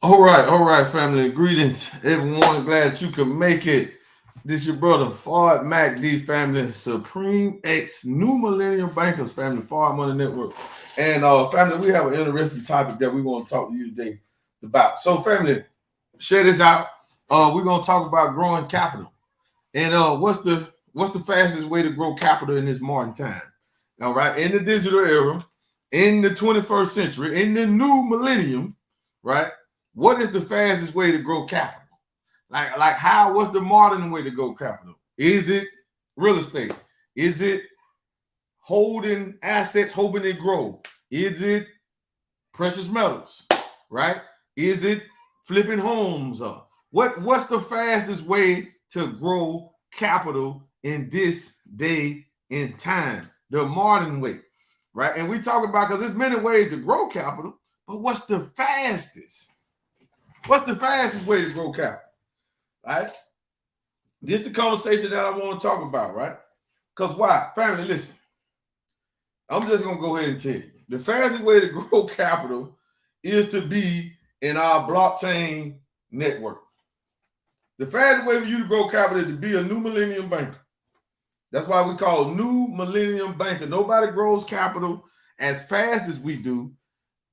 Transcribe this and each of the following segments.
All right, family. Greetings, everyone. Glad you could make it. This your brother, Fard Mac D family, Supreme X New Millennium Bankers family, Fard Money Network. And family, we have an interesting topic that we want to talk to you today about. So, family, share this out. We're gonna talk about growing capital. And what's the fastest way to grow capital in this modern time? All right, in the digital era, in the 21st century, in the new millennium, right? What is the fastest way to grow capital? Like how? What's the modern way to grow capital? Is it real estate? Is it holding assets, hoping they grow? Is it precious metals? Right? Is it flipping homes? What's the fastest way to grow capital in this day and time? The modern way, right? And we talk about because there's many ways to grow capital, but what's the fastest? What's the fastest way to grow capital? Right? This is the conversation that I want to talk about, right? Because why? Family, listen. I'm just gonna go ahead and tell you. The fastest way to grow capital is to be in our blockchain network. The fastest way for you to grow capital is to be a new millennium banker. That's why we call new millennium banker. Nobody grows capital as fast as we do,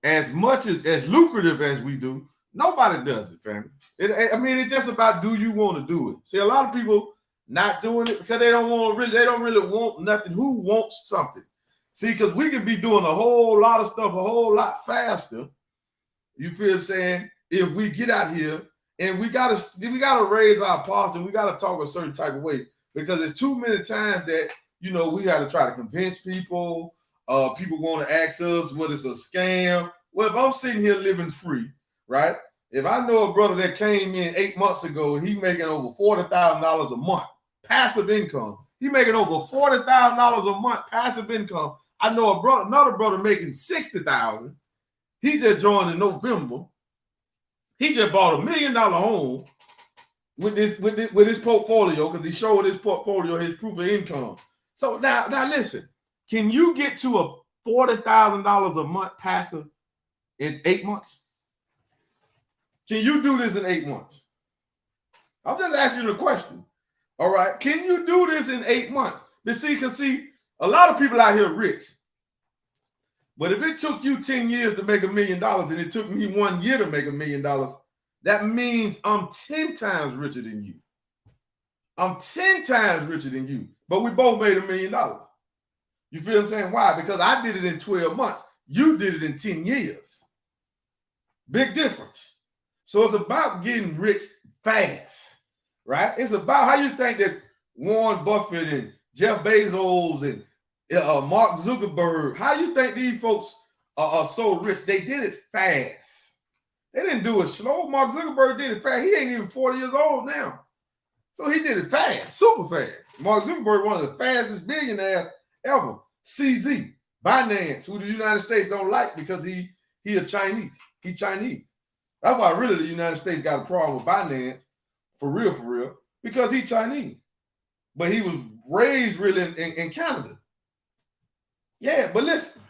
as much as lucrative as we do. Nobody does it, family. It's just about do you want to do it? See, a lot of people not doing it because they don't really want nothing. Who wants something? See, because we could be doing a whole lot of stuff a whole lot faster. You feel what I'm saying? If we get out here and we gotta raise our posture, we gotta talk a certain type of way because there's too many times that we got to try to convince people. People want to ask us what is a scam. Well, if I'm sitting here living free, right? If I know a brother that came in 8 months ago and he making over $40,000 a month passive income, he making over $40,000 a month passive income. I know another brother making $60,000. He just joined in November. He just bought $1 million home with his portfolio because he showed his portfolio his proof of income. So now listen, can you get to a $40,000 a month passive in 8 months? Can you do this in 8 months? I'm just asking you a question. All right. Can you do this in 8 months? But see, a lot of people out here rich. But if it took you 10 years to make $1 million and it took me 1 year to make $1 million, that means I'm 10 times richer than you. I'm 10 times richer than you. But we both made $1 million. You feel what I'm saying? Why? Because I did it in 12 months. You did it in 10 years. Big difference. So it's about getting rich fast, right? It's about how you think that Warren Buffett and Jeff Bezos and Mark Zuckerberg, how you think these folks are so rich? They did it fast. They didn't do it slow. Mark Zuckerberg did it fast. He ain't even 40 years old now. So he did it fast, super fast. Mark Zuckerberg, one of the fastest billionaires ever. CZ, Binance, who the United States don't like because he a Chinese. He Chinese. That's why really the United States got a problem with Binance, for real, because he's Chinese. But he was raised really in Canada. Yeah, but listen,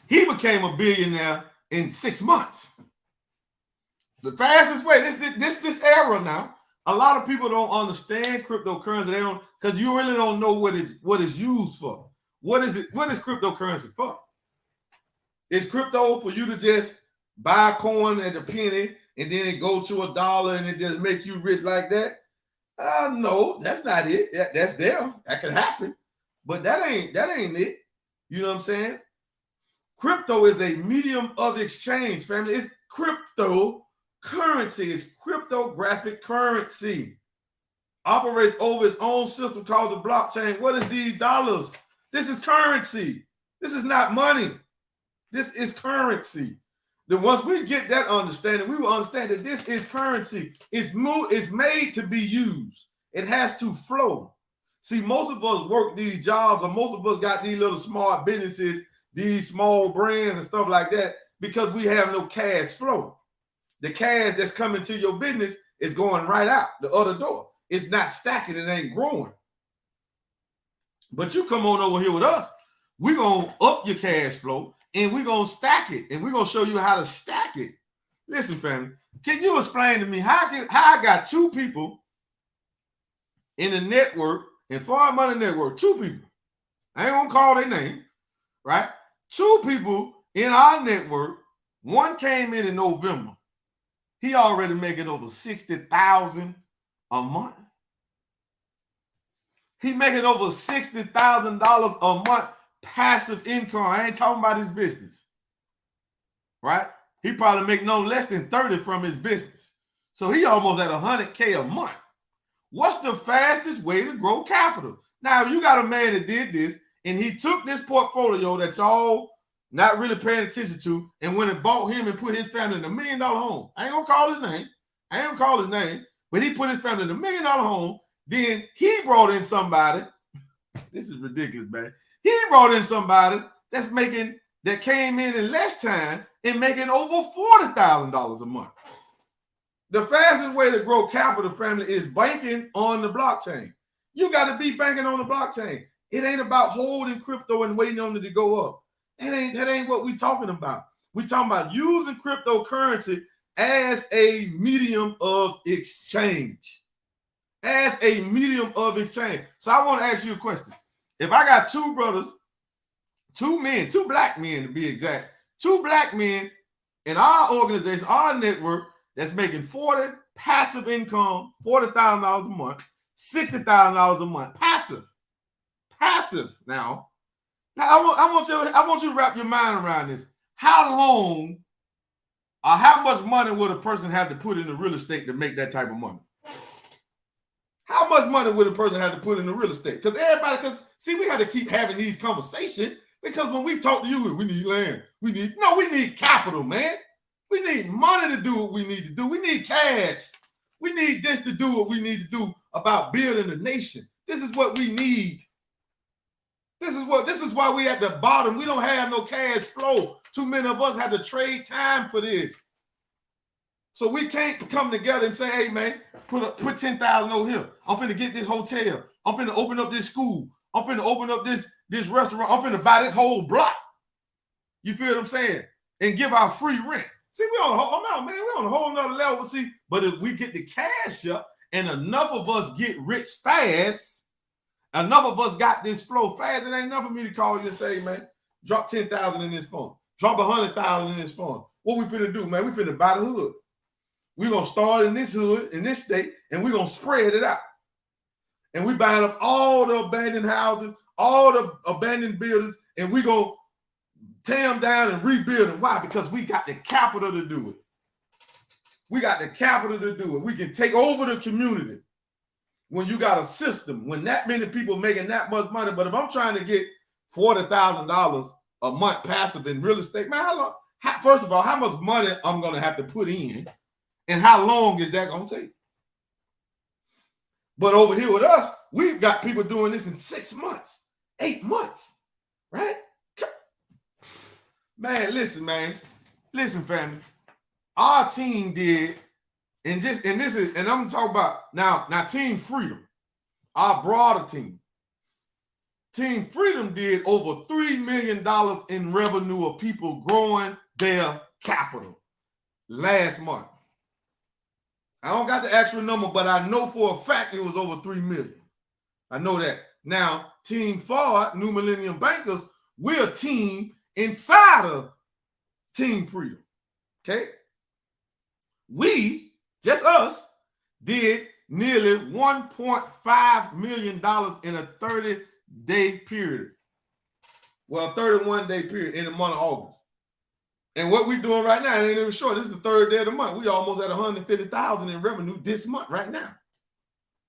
he became a billionaire in 6 months. The fastest way, this era now, a lot of people don't understand cryptocurrency. They don't, because you really don't know what it's used for. What is cryptocurrency for? Is crypto for you to just buy a coin at a penny and then it go to $1 and it just make you rich like that? No, that's not it. That's there. That can happen. But that ain't it. You know what I'm saying? Crypto is a medium of exchange, family. It's cryptocurrency. It's cryptographic currency. Operates over its own system called the blockchain. What is these dollars? This is currency. This is not money. This is currency. Then once we get that understanding, we will understand that this is currency. It's made to be used. It has to flow. See, most of us work these jobs, or most of us got these little small businesses, these small brands and stuff like that, because we have no cash flow. The cash that's coming to your business is going right out the other door. It's not stacking, it ain't growing. But you come on over here with us, we're going to up your cash flow and we're going to stack it, and we're going to show you how to stack it. Listen, family, can you explain to me how I got two people in the network, in Ford Money Network, two people. I ain't gonna call their name, right? Two people in our network. One came in November. He already making over $60,000 a month. He making over $60,000 a month passive income. I ain't talking about his business, right? He probably make no less than 30 from his business. So he almost at $100K a month. What's the fastest way to grow capital? Now, if you got a man that did this and he took this portfolio that y'all not really paying attention to and went and bought him and put his family in $1 million home. I ain't gonna call his name. But he put his family in $1 million home. Then he brought in somebody. This is ridiculous, man. He brought in somebody that came in less time and making over $40,000 a month. The fastest way to grow capital, family, is banking on the blockchain. You got to be banking on the blockchain. It ain't about holding crypto and waiting on it to go up. That ain't what we talking about. We talking about using cryptocurrency as a medium of exchange. So I want to ask you a question. If I got two brothers, two black men to be exact, two black men in our organization, our network, that's making 40 passive income, $40,000 a month, $60,000 a month, passive. Now I want you to wrap your mind around this. How long or how much money would a person have to put into real estate to make that type of money? How much money would a person have to put into real estate? Because we have to keep having these conversations, because when we talk to you, we need land. We need capital, man. We need money to do what we need to do. We need cash. We need this to do what we need to do about building a nation. This is what we need. This is why we at the bottom. We don't have no cash flow. Too many of us have to trade time for this. So we can't come together and say, hey, man, put 10,000 over here. I'm finna get this hotel. I'm finna open up this school. I'm finna open up this restaurant. I'm finna buy this whole block. You feel what I'm saying? And give out free rent. See, we're on a whole nother level. See, but if we get the cash up and enough of us get rich fast, enough of us got this flow fast, it ain't enough for me to call you and say, man, drop 10,000 in this fund. Drop 100,000 in this fund. What we finna do, man? We finna buy the hood. We're going to start in this hood, in this state, and we're going to spread it out. And we buying up all the abandoned houses, all the abandoned buildings, and we're going to tear them down and rebuild them. Why? Because we got the capital to do it. We can take over the community when you got a system, when that many people making that much money. But if I'm trying to get $40,000 a month passive in real estate, man, first of all, how much money I'm going to have to put in? And how long is that going to take? But over here with us, we've got people doing this in 6 months, 8 months, right? Man, listen, family. Our team did, and I'm talking about now Team Freedom, our broader team. Team Freedom did over $3 million in revenue of people growing their capital last month. I don't got the actual number, but I know for a fact it was over 3 million. I know that. Now, Team Ford, New Millennium Bankers, we're a team inside of Team Freedom. Okay? We, just us, did nearly $1.5 million in a 30-day period. Well, 31-day period in the month of August. And what we're doing right now, it ain't even short. This is the third day of the month. We almost at 150,000 in revenue this month right now.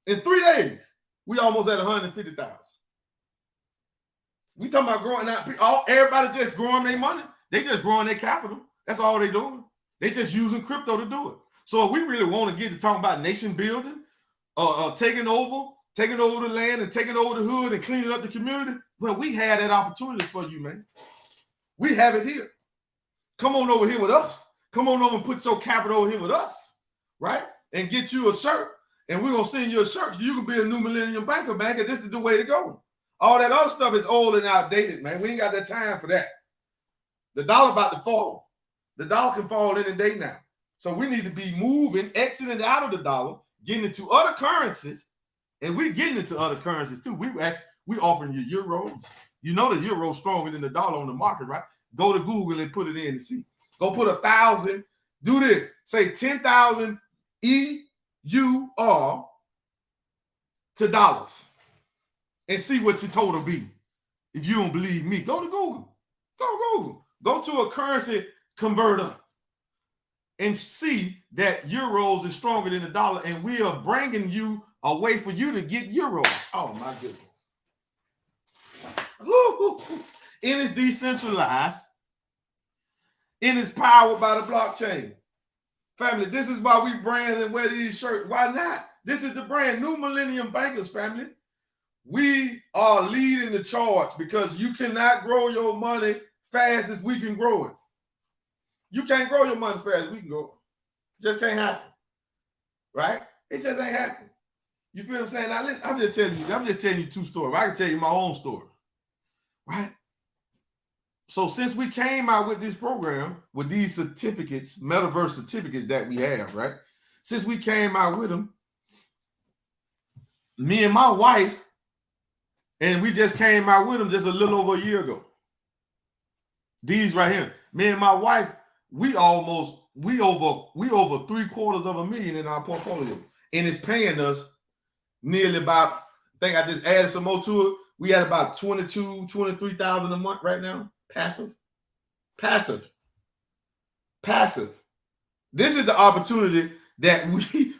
In 3 days, we almost at 150,000. We talking about growing out. Everybody just growing their money. They just growing their capital. That's all they doing. They just using crypto to do it. So if we really want to get to talking about nation building, taking over the land and taking over the hood and cleaning up the community, well, we had that opportunity for you, man. We have it here. Come on over here with us. Come on over and put your capital over here with us, right? And get you a shirt, and we're going to send you a shirt so you can be a New Millennium Banker, man, because this is the way to go. All that other stuff is old and outdated, man. We ain't got that time for that. The dollar about to fall. The dollar can fall any day now. So we need to be moving, exiting out of the dollar, getting into other currencies, and we're getting into other currencies too. We offering you euros. You know the euro stronger than the dollar on the market, right? Go to Google and put it in and see. Go put 1,000. Do this. Say 10,000 EUR to dollars, and see what your total be. If you don't believe me, go to Google. Go to Google. Go to a currency converter and see that euros is stronger than the dollar, and we are bringing you a way for you to get euros. Oh my goodness. And it's decentralized, and it's powered by the blockchain. Family, this is why we brand and wear these shirts. Why not? This is the brand, New Millennium Bankers, family. We are leading the charge because you cannot grow your money fast as we can grow it. You can't grow your money fast as we can grow it. Just can't happen. Right? It just ain't happening. You feel what I'm saying? Now listen, I'm just telling you two stories. I can tell you my own story. Right? So since we came out with this program, with these certificates, metaverse certificates that we have, right? Since we came out with them, me and my wife, and we just came out with them just a little over a year ago. These right here, me and my wife, we over $750,000 in our portfolio, and it's paying us nearly about, I think I just added some more to it. We had about $23,000 a month right now. Passive. This is the opportunity that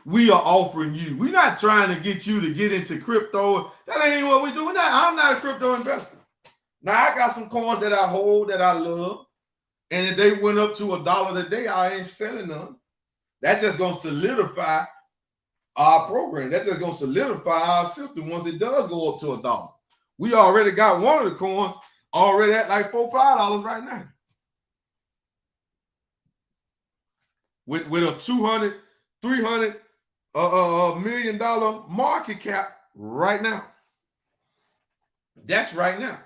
we are offering you. We're not trying to get you to get into crypto. That ain't what we're doing. I'm not a crypto investor. Now I got some coins that I hold that I love, and if they went up to $1 a day, I ain't selling them. That's just gonna solidify our program. That's just gonna solidify our system once it does go up to $1. We already got one of the coins already at like $4, $5 right now. With a $200, $300 million market cap right now. That's right now.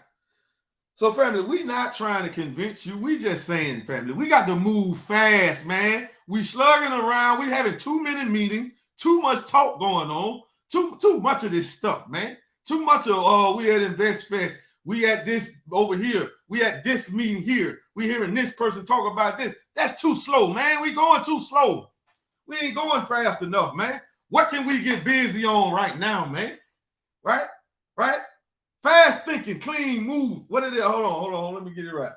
So family, we not trying to convince you. We just saying, family, we got to move fast, man. We slugging around. We having too many meetings, too much talk going on, too much of this stuff, man. Too much of we at Invest Fest. We at this over here. We at this meeting here. We hearing this person talk about this. That's too slow, man. We going too slow. We ain't going fast enough, man. What can we get busy on right now, man? Right? Fast thinking, clean moves. What is it? Hold on. Let me get it right.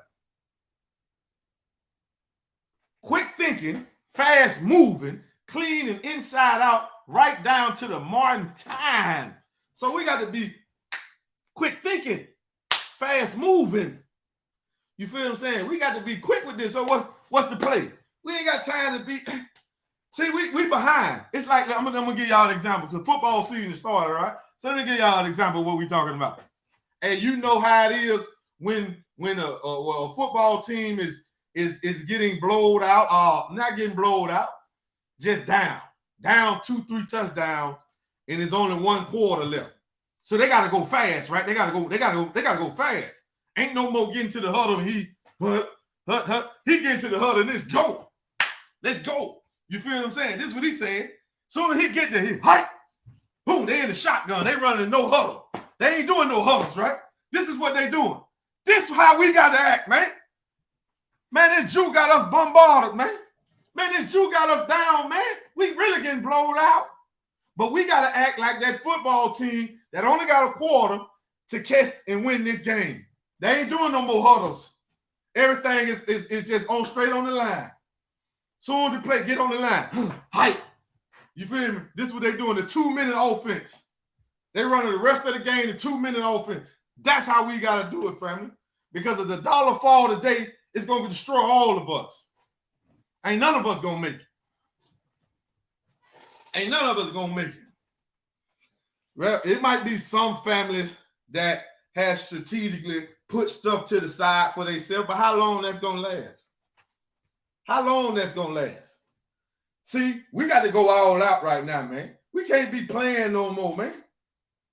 Quick thinking, fast moving, clean and inside out, right down to the modern time. So we got to be quick thinking, fast moving. You feel what I'm saying? We got to be quick with this. So what's the play? We ain't got time to be. See, we behind. It's like, I'm gonna give y'all an example because football season started, right? So let me give y'all an example of what we talking about. And you know how it is when a football team is getting blowed out, not getting blowed out, just down 2-3 touchdowns, and it's only one quarter left. So they gotta go fast, right? They gotta go fast. Ain't no more getting to the huddle. He getting to the huddle and let's go. You feel what I'm saying? This is what he's saying. Soon as he get there, he hype. Boom, they in the shotgun. They running no huddle. They ain't doing no huddles, right? This is what they doing. This is how we got to act, man. Man, this Jew got us bombarded, man. Man, this Jew got us down, man. We really getting blown out. But we got to act like that football team that only got a quarter to catch and win this game. They ain't doing no more huddles. Everything is just straight on the line. Soon as the play, get on the line. Hype. You feel me? This is what they doing, the 2-minute offense. They running the rest of the game, the 2-minute offense. That's how we got to do it, family. Because if the dollar fall today, it's going to destroy all of us. Ain't none of us going to make it. Ain't none of us going to make it. Well, it might be some families that have strategically put stuff to the side for themselves, but how long that's going to last? How long that's going to last? See, we got to go all out right now, man. We can't be playing no more, man.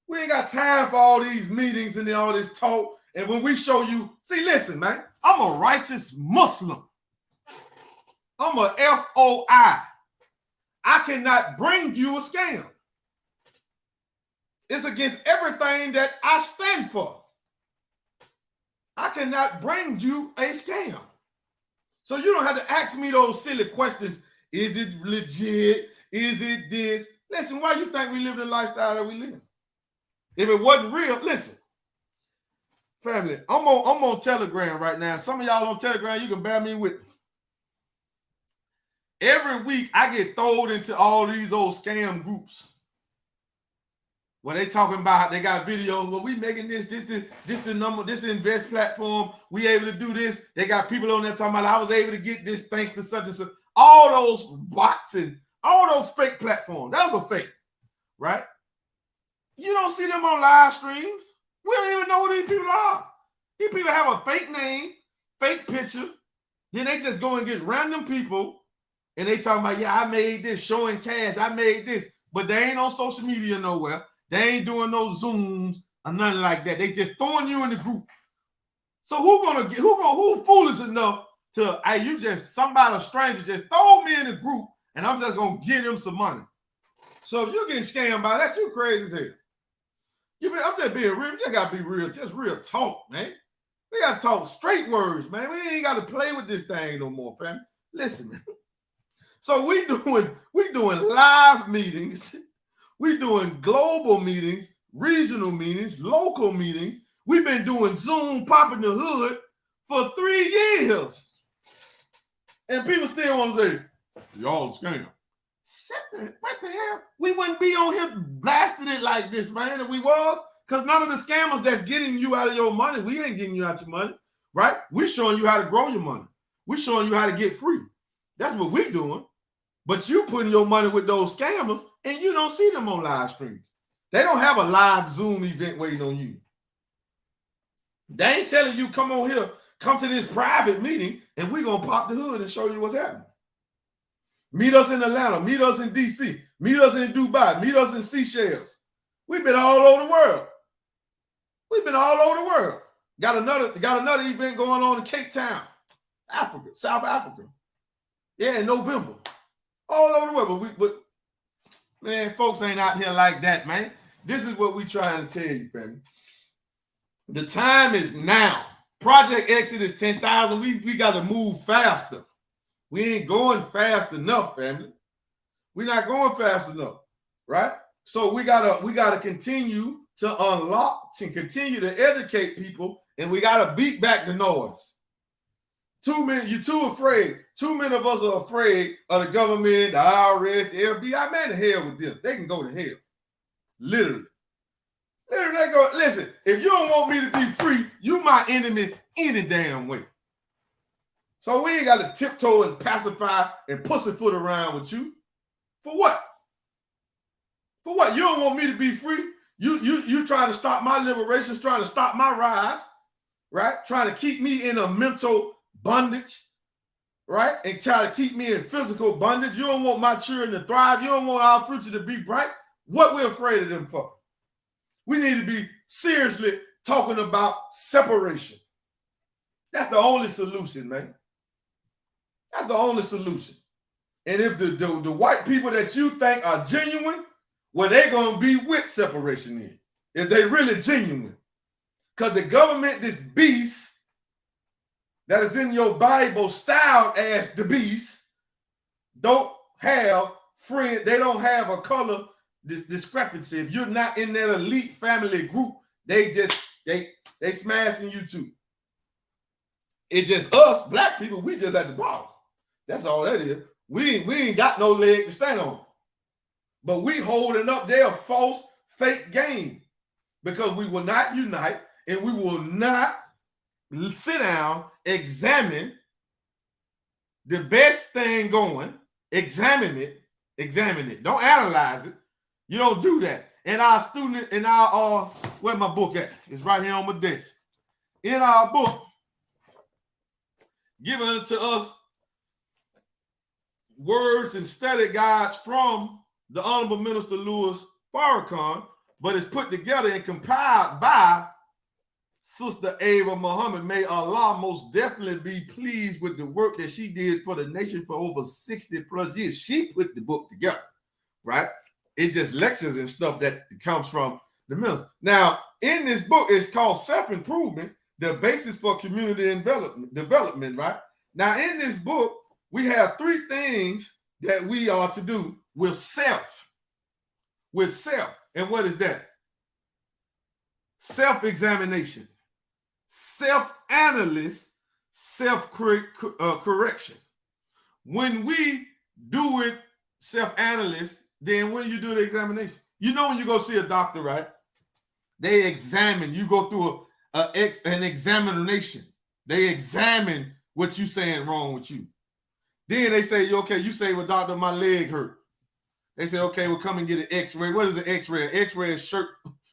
We ain't got time for all these meetings and all this talk. And when we show you, see, listen, man, I'm a righteous Muslim. I'm a FOI. I cannot bring you a scam. It's against everything that I stand for. I cannot bring you a scam. So you don't have to ask me those silly questions. Is it legit? Is it this? Listen, why you think we live the lifestyle that we live? If it wasn't real, listen. Family, I'm on Telegram right now. Some of y'all on Telegram, you can bear me witness. Every week, I get thrown into all these old scam groups where they talking about, they got videos, well, we making this the number, this invest platform, we able to do this. They got people on there talking about, I was able to get this thanks to such and such. All those bots and all those fake platforms, that was a fake, right? You don't see them on live streams. We don't even know who these people are. These people have a fake name, fake picture. Then they just go and get random people and they talking about, yeah, I made this, showing cash, I made this. But they ain't on social media nowhere. They ain't doing no Zooms or nothing like that. They just throwing you in the group. So who foolish enough to, hey, you just, somebody, a stranger, just throw me in the group and I'm just going to give them some money. So if you're getting scammed by that, you crazy as hell. I'm just being real. We just got to be real. Just real talk, man. We got to talk straight words, man. We ain't got to play with this thing no more, fam. Listen, man. So we doing live meetings. We doing global meetings, regional meetings, local meetings. We've been doing Zoom popping the hood for 3 years. And people still want to say, y'all scam. What the hell? We wouldn't be on here blasting it like this, man, if we was. Because none of the scammers that's getting you out of your money, we ain't getting you out your money, right? We showing you how to grow your money. We showing you how to get free. That's what we doing. But you putting your money with those scammers and you don't see them on live streams. They don't have a live Zoom event waiting on you. They ain't telling you, come on here, come to this private meeting and we're going to pop the hood and show you what's happening. Meet us in Atlanta, meet us in DC, meet us in Dubai, meet us in Seychelles. We've been all over the world. We've been all over the world. Got another event going on in Cape Town, Africa, South Africa. Yeah, in November. All over the world. But man, folks ain't out here like that, man. This is what we trying to tell you, family. The time is now. Project Exit is 10,000. We got to move faster. We ain't going fast enough, family. We're not going fast enough, right? So we gotta continue to unlock, to continue to educate people, and we gotta beat back the noise. You're too afraid. Too many of us are afraid of the government, the IRS, the FBI. Man, the hell with them. They can go to hell. Literally. Literally, they go, listen, if you don't want me to be free, you my enemy any damn way. So we ain't got to tiptoe and pacify and pussyfoot around with you. For what? For what? You don't want me to be free? You trying to stop my liberation, trying to stop my rise, right? Trying to keep me in a mental bondage, right? And try to keep me in physical bondage. You don't want my children to thrive. You don't want our future to be bright. What we're afraid of them for? We need to be seriously talking about separation. That's the only solution, man. That's the only solution. And if the white people that you think are genuine, well, they're going to be with separation in. If they really genuine. Because the government, this beast that is in your Bible styled as the beast, don't have friends. They don't have a color discrepancy. If you're not in that elite family group, they smashing you too. It's just us, black people, we just at the bottom. That's all that is. We ain't got no leg to stand on. But we holding up their false, fake game because we will not unite and we will not sit down, examine the best thing going, examine it. Don't analyze it. You don't do that. And our student, in our, where my book at? It's right here on my desk. In our book, given to us words and study guides from the Honorable Minister Louis Farrakhan, but it's put together and compiled by Sister Ava Muhammad. May Allah most definitely be pleased with the work that she did for the nation for over 60 plus years. She put the book together, right? It's just lectures and stuff that comes from the minister. Now, in this book, it's called Self-Improvement, the Basis for Community Development, right? Now, in this book, we have 3 things that we are to do with self. With self. And what is that? Self-examination, self-analysis, self-correction. When we do it, self-analysis, then when you do the examination, you know when you go see a doctor, right? They examine, you go through an examination. They examine what you saying wrong with you. Then they say, okay, you say, well, doctor, my leg hurt. They say, okay, well, come and get an x-ray. What is an x-ray? An x-ray is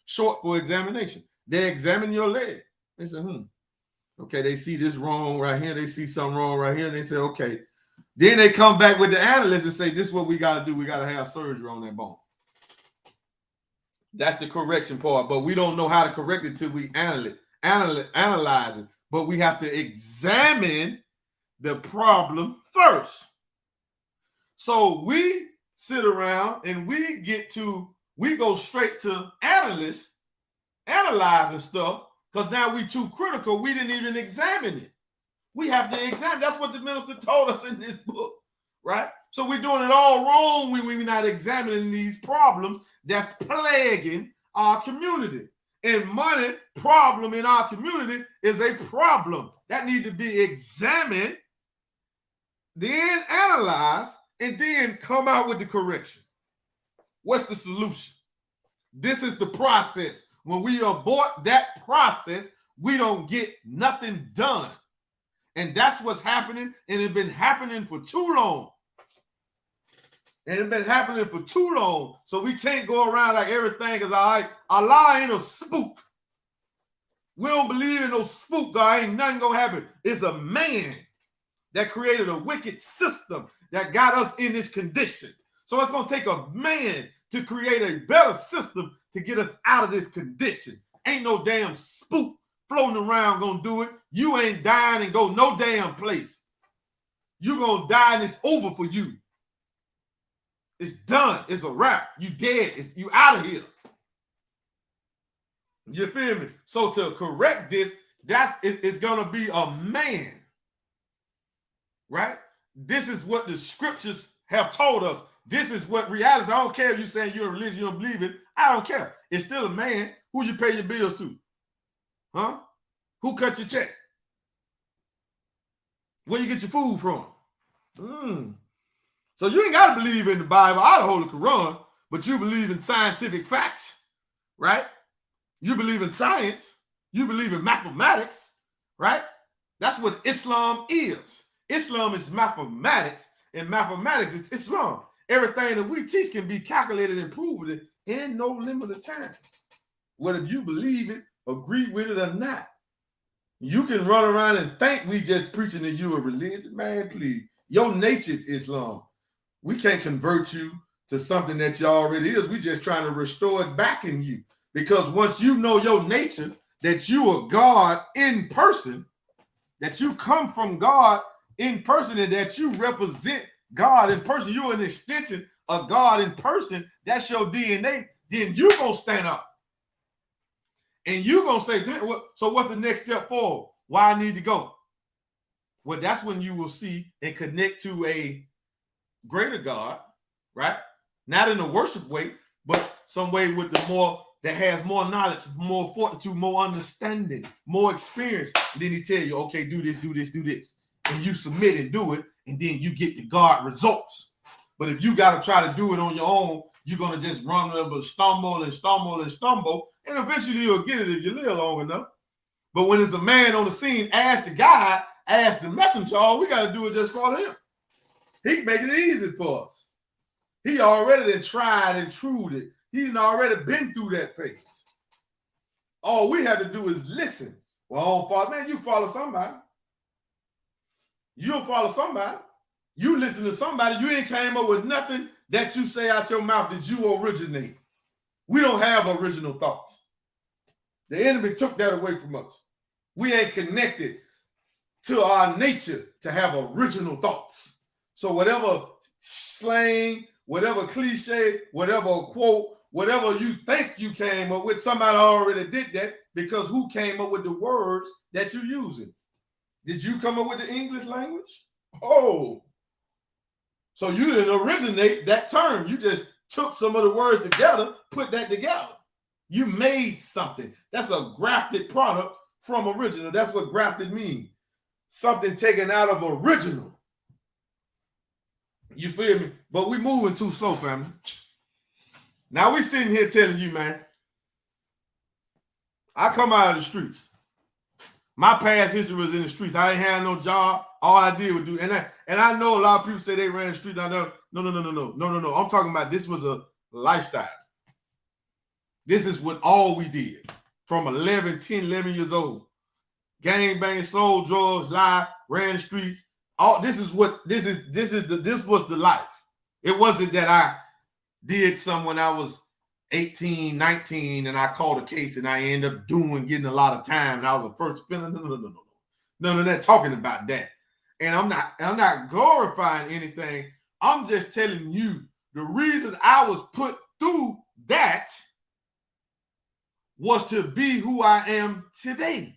short for examination. They examine your leg. They say, okay, they see this wrong right here. They see something wrong right here. They say, okay. Then they come back with the analyst and say, this is what we got to do. We got to have surgery on that bone. That's the correction part, but we don't know how to correct it till we analyze it. But we have to examine the problem first. So we sit around and we go straight to analyzing stuff, because now we too critical. We didn't even examine it. We have to examine. That's what the minister told us in this book, right? So we're doing it all wrong when we're not examining these problems that's plaguing our community. And money problem in our community is a problem that needs to be examined, then analyzed, and then come out with the correction. What's the solution? This is the process. When we abort that process, we don't get nothing done. And that's what's happening, and it's been happening for too long. So we can't go around like everything is all right. Allah ain't a spook. We don't believe in no spook, God. Ain't nothing gonna happen. It's a man that created a wicked system that got us in this condition. So it's gonna take a man to create a better system to get us out of this condition. Ain't no damn spook floating around gonna do it. You ain't dying and go no damn place. You gonna die and it's over for you. It's done. It's a wrap. You dead. You out of here. You feel me? So to correct this, it's gonna be a man, right? This is what the scriptures have told us. This is what reality. I don't care if you saying you're a religion, you don't believe it. I don't care. It's still a man. Who you pay your bills to? Huh? Who cut your check? Where you get your food from? So you ain't got to believe in the Bible or the Holy Quran, but you believe in scientific facts, right? You believe in science. You believe in mathematics, right? That's what Islam is. Islam is mathematics, and mathematics is Islam. Everything that we teach can be calculated and proven in no limited time. Whether you believe it, agree with it or not. You can run around and think we just preaching to you a religion. Man, please. Your nature is Islam. We can't convert you to something that you already is. We just trying to restore it back in you. Because once you know your nature, that you are God in person, that you come from God in person, and that you represent God in person, you're an extension of God in person, that's your DNA, then you're going to stand up. And you're going to say, so what's the next step forward? Why I need to go? Well, that's when you will see and connect to a greater God, right? Not in a worship way, but some way with the more that has more knowledge, more fortitude, more understanding, more experience. And then he tell you, okay, do this, do this, do this. And you submit and do it, and then you get the God results. But if you got to try to do it on your own, you're going to just run and stumble and stumble and stumble, and eventually you'll get it if you live long enough. But when there's a man on the scene, ask the guy, ask the messenger, all we got to do is just follow him. He can make it easy for us. He already done tried and trued it. He done already been through that phase. All we have to do is listen. Well, I don't follow. Man, you follow somebody. You'll follow somebody. You listen to somebody. You ain't came up with nothing that you say out your mouth that you originate. We don't have original thoughts. The enemy took that away from us. We ain't connected to our nature to have original thoughts. So whatever slang, whatever cliche, whatever quote, whatever you think you came up with, somebody already did that, because who came up with the words that you're using? Did you come up with the English language? Oh. So you didn't originate that term. You just took some of the words together, put that together. You made something. That's a grafted product from original. That's what grafted means. Something taken out of original. You feel me? But we moving too slow, family. Now we sitting here telling you, man, I come out of the streets. My past history was in the streets. I ain't had no job. All I did was do, and I know a lot of people say they ran the street. No. I'm talking about this was a lifestyle. This is what all we did from 11 years old. Gang banging, sold drugs, lie, ran the streets. All this was the life. It wasn't that I did some when I was 18, 19, and I caught a case and I ended up getting a lot of time, and I was the first offender. No, they're talking about that. And I'm not glorifying anything. I'm just telling you the reason I was put through that was to be who I am today,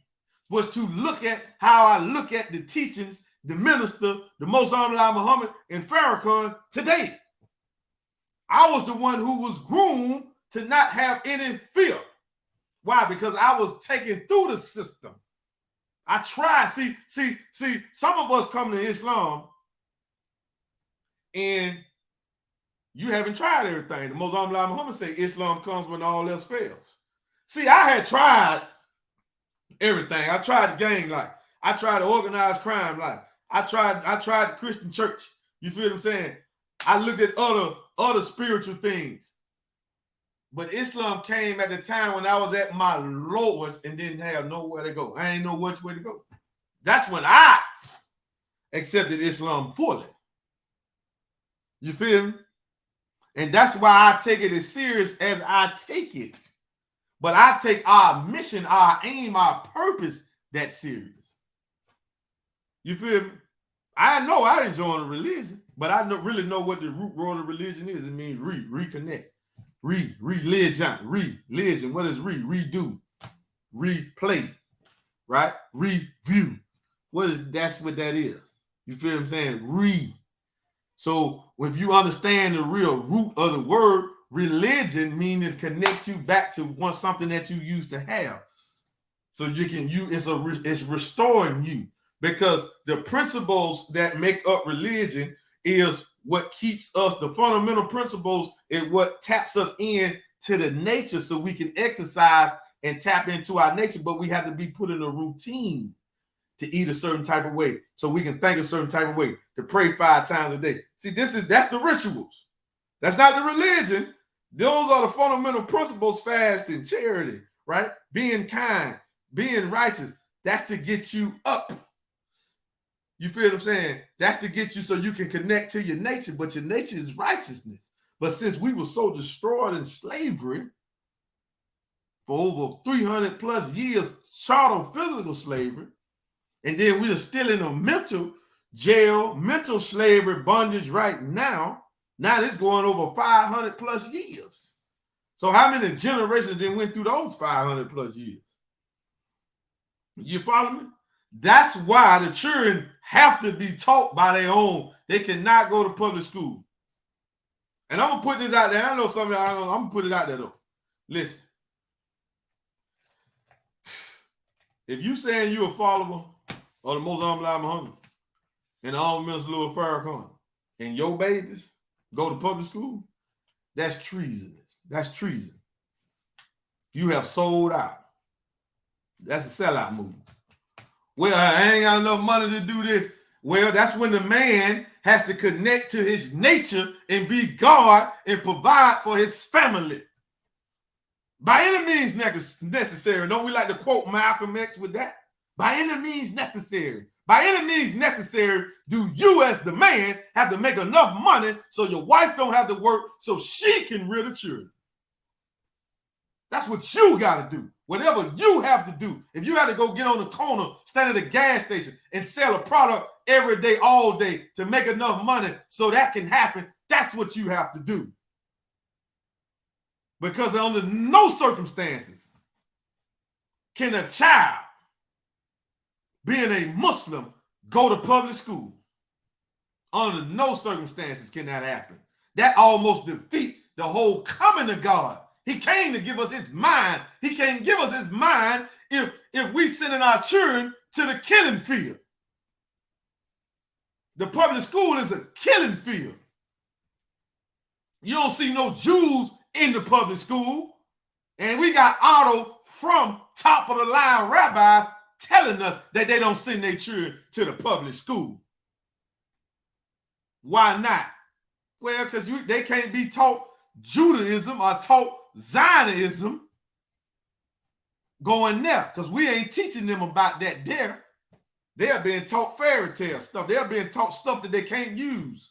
was to look at how I look at the teachings, the minister, the Most Honorable Muhammad and Farrakhan today. I was the one who was groomed to not have any fear. Why? Because I was taken through the system. I tried. See, some of us come to Islam and you haven't tried everything. The Most Honorable Muhammad say Islam comes when all else fails. See, I had tried everything. I tried the gang life. I tried the organized crime life. I tried the Christian church. You feel what I'm saying? I looked at other spiritual things. But Islam came at the time when I was at my lowest and didn't have nowhere to go. I ain't know which way to go. That's when I accepted Islam fully. You feel me? And that's why I take it as serious as I take it. But I take our mission, our aim, our purpose that serious. You feel me? I know I didn't join a religion, but I really know what the root word of religion is. It means reconnect. Religion. What is redo, replay, right? Review. That's what that is. You feel what I'm saying? So if you understand the real root of the word, religion means it connects you back to something that you used to have. So it's restoring you, because the principles that make up religion is what keeps us, the fundamental principles is what taps us in to the nature so we can exercise and tap into our nature, but we have to be put in a routine to eat a certain type of way, so we can think a certain type of way, to pray 5 times a day. See, that's the rituals. That's not the religion. Those are the fundamental principles: fasting, charity, right? Being kind, being righteous. That's to get you up. You feel what I'm saying? That's to get you so you can connect to your nature, but your nature is righteousness. But since we were so destroyed in slavery for over 300 plus years, chattel physical slavery, and then we are still in a mental jail, mental slavery bondage right now. Now it's going over 500 plus years. So how many generations then went through those 500 plus years? You follow me? That's why the children have to be taught by their own. They cannot go to public school. And I'm going to put this out there. I know something. I'm going to put it out there, though. Listen. If you saying you're a follower of the Most Honorable Muhammad and the Honorable Minister Louis Farrakhan, and your babies go to public school, that's treasonous. That's treason. You have sold out. That's a sellout move. Well, I ain't got enough money to do this. Well, that's when the man has to connect to his nature and be God and provide for his family. By any means necessary. Don't we like to quote Malcolm X with that? By any means necessary. By any means necessary, do you as the man have to make enough money so your wife don't have to work so she can rear the children. That's what you got to do. Whatever you have to do. If you have to go get on the corner, stand at a gas station and sell a product every day, all day to make enough money so that can happen, that's what you have to do. Because under no circumstances can a child, being a Muslim, go to public school. Under no circumstances can that happen. That almost defeats the whole coming of God. He came to give us his mind. He can't give us his mind if we sending our children to the killing field. The public school is a killing field. You don't see no Jews in the public school. And we got auto from top of the line rabbis telling us that they don't send their children to the public school. Why not? Well, because they can't be taught Judaism or taught Zionism going there, because we ain't teaching them about that there. They're being taught fairy tale stuff. They're being taught stuff that they can't use.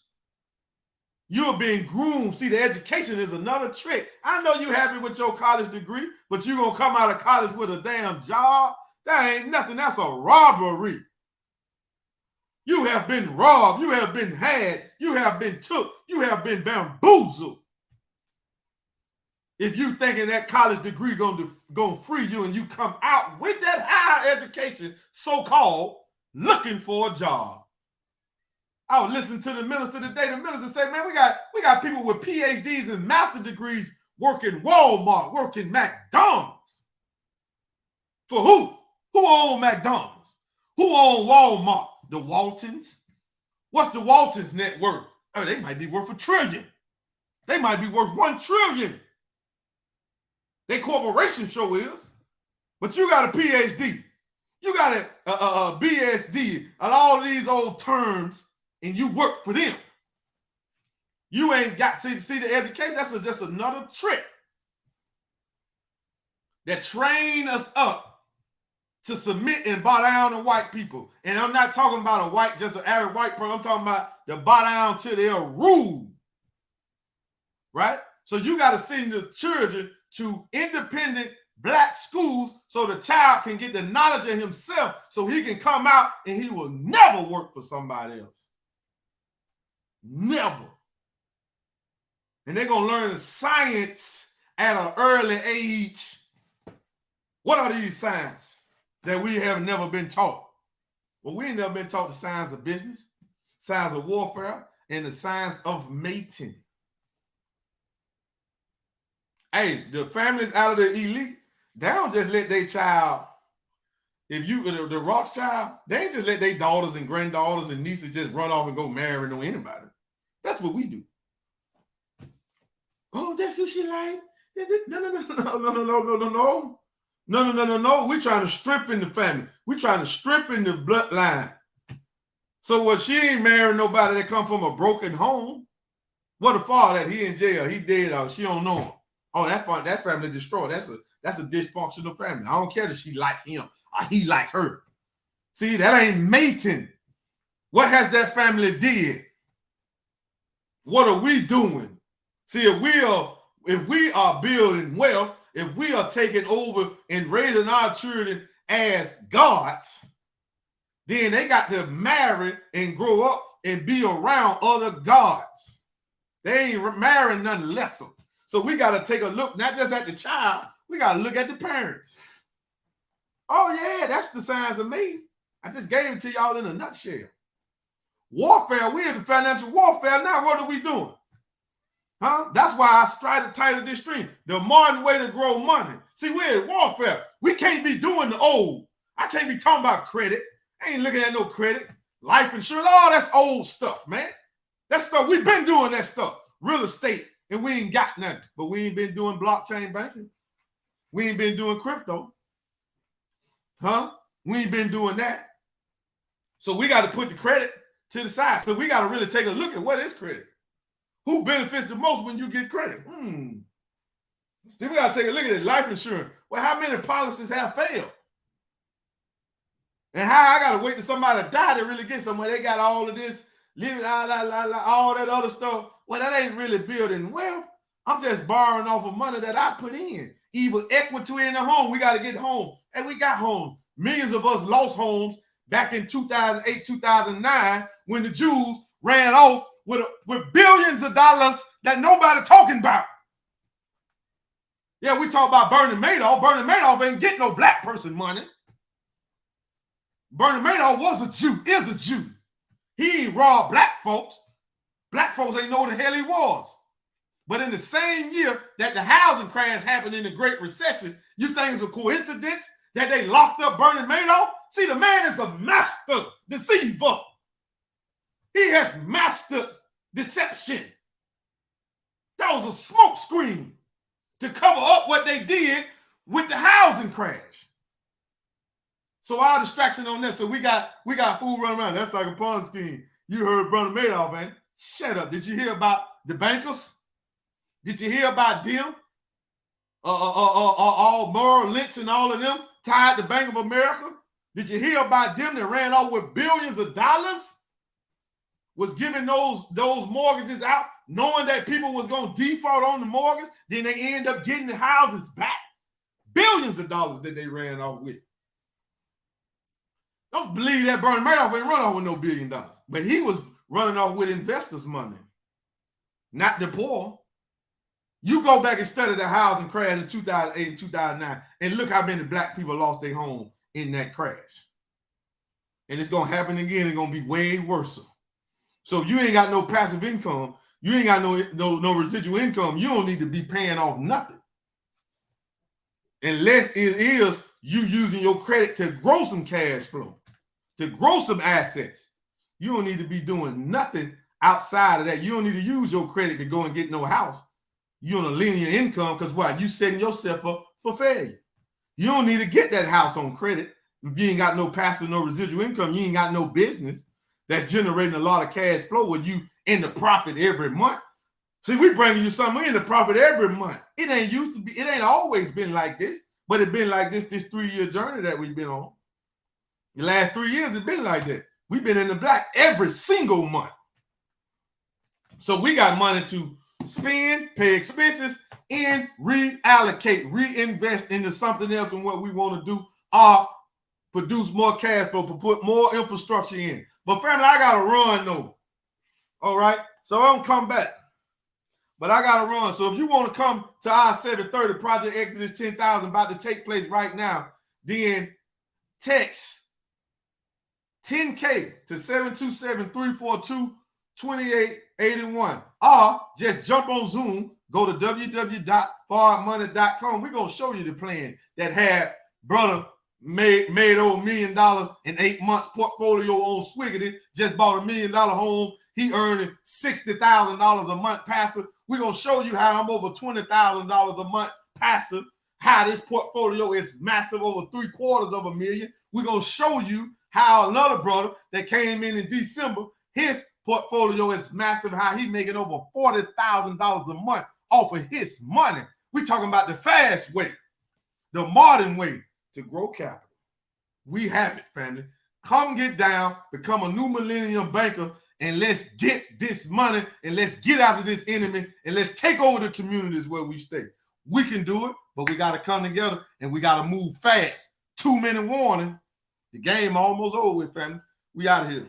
You're being groomed. See, the education is another trick. I know you're happy with your college degree, but you're going to come out of college with a damn job? That ain't nothing. That's a robbery. You have been robbed. You have been had. You have been took. You have been bamboozled. If you thinking that college degree gonna free you and you come out with that higher education, so-called, looking for a job. I was listening to the minister today. The minister said, man, we got people with PhDs and master degrees working Walmart, working McDonald's. For who? Who own McDonald's? Who own Walmart? The Waltons? What's the Waltons net worth? Oh, they might be worth $1 trillion. They might be worth $1 trillion. Their corporation sure is. But you got a PhD. You got a BSD and all these old terms, and you work for them. You ain't got, see the education, that's just another trick that train us up to submit and bow down to white people. And I'm not talking about a white, just an average white person. I'm talking about the bow down to their rule. Right? So you got to send the children to independent black schools so the child can get the knowledge of himself so he can come out and he will never work for somebody else. Never. And they're going to learn science at an early age. What are these sciences that we have never been taught? Well, we ain't never been taught the science of business, science of warfare, and the science of mating. Hey, the families out of the elite, they don't just let their child, if you, the Rothschild, they ain't just let their daughters and granddaughters and nieces just run off and go marry no anybody. That's what we do. Oh, that's who she like? No. We're trying to strengthen the family. We're trying to strengthen the bloodline. So what, she ain't marrying nobody that come from a broken home. What the father that he in jail, he dead, or she don't know him. Oh, that family destroyed. That's a dysfunctional family. I don't care if she like him or he like her. See, that ain't mating. What has that family did? What are we doing? See, if we are building wealth, if we are taking over and raising our children as gods, then they got to marry and grow up and be around other gods. They ain't marrying nothing lesser. So we got to take a look, not just at the child, we got to look at the parents. Oh, yeah, that's the signs of me. I just gave it to y'all in a nutshell. Warfare, we're in the financial warfare now. What are we doing? Huh? That's why I try to tighten this string. The modern way to grow money. See, we're in warfare. We can't be doing the old. I can't be talking about credit. I ain't looking at no credit. Life insurance, all that's old stuff, man. That stuff, we've been doing that stuff. Real estate. And we ain't got nothing, but we ain't been doing blockchain banking. We ain't been doing crypto. Huh? We ain't been doing that. So we got to put the credit to the side. So we got to really take a look at what is credit. Who benefits the most when you get credit? See, we got to take a look at it. Life insurance. Well, how many policies have failed? And how I got to wait till somebody die to really get somewhere. They got all of this, all that other stuff. Well, that ain't really building wealth. I'm just borrowing off of money that I put in. either equity in the home. We got to get home. And we got home. Millions of us lost homes back in 2008, 2009 when the Jews ran off with billions of dollars that nobody talking about. Yeah, we talk about Bernie Madoff. Bernie Madoff ain't getting no black person money. Bernie Madoff was a Jew, is a Jew. He ain't robbed black folks. Black folks ain't know what the hell he was. But in the same year that the housing crash happened in the Great Recession, you think it's a coincidence that they locked up Bernie Madoff? See, the man is a master deceiver. He has mastered deception. That was a smoke screen to cover up what they did with the housing crash. So our distraction on that. So we got food running around. That's like a Ponzi scheme. You heard Bernie Madoff, man. Shut up. Did you hear about the bankers? Did you hear about them? All Merrill Lynch and all of them tied to Bank of America? Did you hear about them that ran off with billions of dollars? Was giving those mortgages out, knowing that people was going to default on the mortgage, then they end up getting the houses back. Billions of dollars that they ran off with. Don't believe that Bernie Madoff ain't run off with no $1 billion. But he was running off with investors' money, not the poor. You go back and study the housing crash in 2008 and 2009 and look how many black people lost their home in that crash. And it's going to happen again. It's going to be way worse. So if you ain't got no passive income, you ain't got no residual income, you don't need to be paying off nothing. Unless it is you using your credit to grow some cash flow, to grow some assets. You don't need to be doing nothing outside of that. You don't need to use your credit to go and get no house. You're on a linear income because why? You setting yourself up for failure. You don't need to get that house on credit. If you ain't got no passive, no residual income, you ain't got no business that's generating a lot of cash flow where you in the profit every month. See, we bringing you something in the profit every month. It ain't always been like this, but it's been like this 3-year journey that we've been on. The last 3 years, it's been like that. We've been in the black every single month. So we got money to spend, pay expenses, and reallocate, reinvest into something else than what we want to do, or produce more cash flow, to put more infrastructure in. But family, I got to run though. All right? So I don't come back. But I got to run. So if you want to come to our 730 Project Exodus 10,000 about to take place right now, then text 10K to 727-342-2881. Or just jump on Zoom, go to www.forwardmoney.com. We're going to show you the plan that had brother made over $1 million in 8 months portfolio on Swiggity, just bought $1 million home. He earning $60,000 a month passive. We're going to show you how I'm over $20,000 a month passive, how this portfolio is massive, over $750,000. We're going to show you how another brother that came in December, his portfolio is massive, how he making over $40,000 a month off of his money. We're talking about the fast way, the modern way to grow capital. We have it, family. Come get down, become a new millennium banker, and let's get this money, and let's get out of this enemy, and let's take over the communities where we stay. We can do it, but we got to come together, and we got to move fast. 2-minute warning. The game almost over with, family. We out of here.